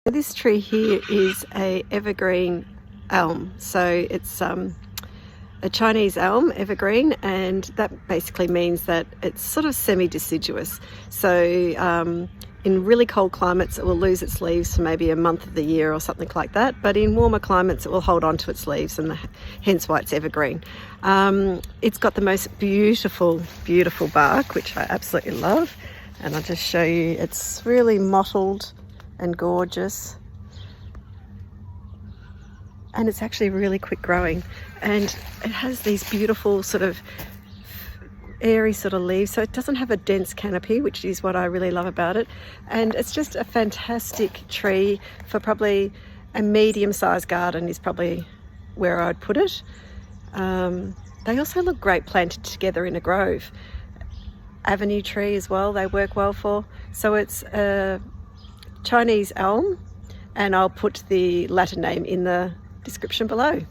This tree here is a evergreen elm, so it's a Chinese elm, evergreen, and that basically means that it's sort of semi-deciduous. So in really cold climates it will lose its leaves for maybe a month of the year or something like that, but in warmer climates it will hold on to its leaves, and hence why it's evergreen. It's got the most beautiful bark, which I absolutely love, and I'll just show you. It's really mottled and gorgeous, and it's actually really quick growing, and it has these beautiful sort of airy sort of leaves, so it doesn't have a dense canopy, which is what I really love about it. And it's just a fantastic tree for probably a medium-sized garden is probably where I'd put it. They also look great planted together in a grove. Avenue tree as well, they work well for. So it's a Chinese elm, and I'll put the Latin name in the description below.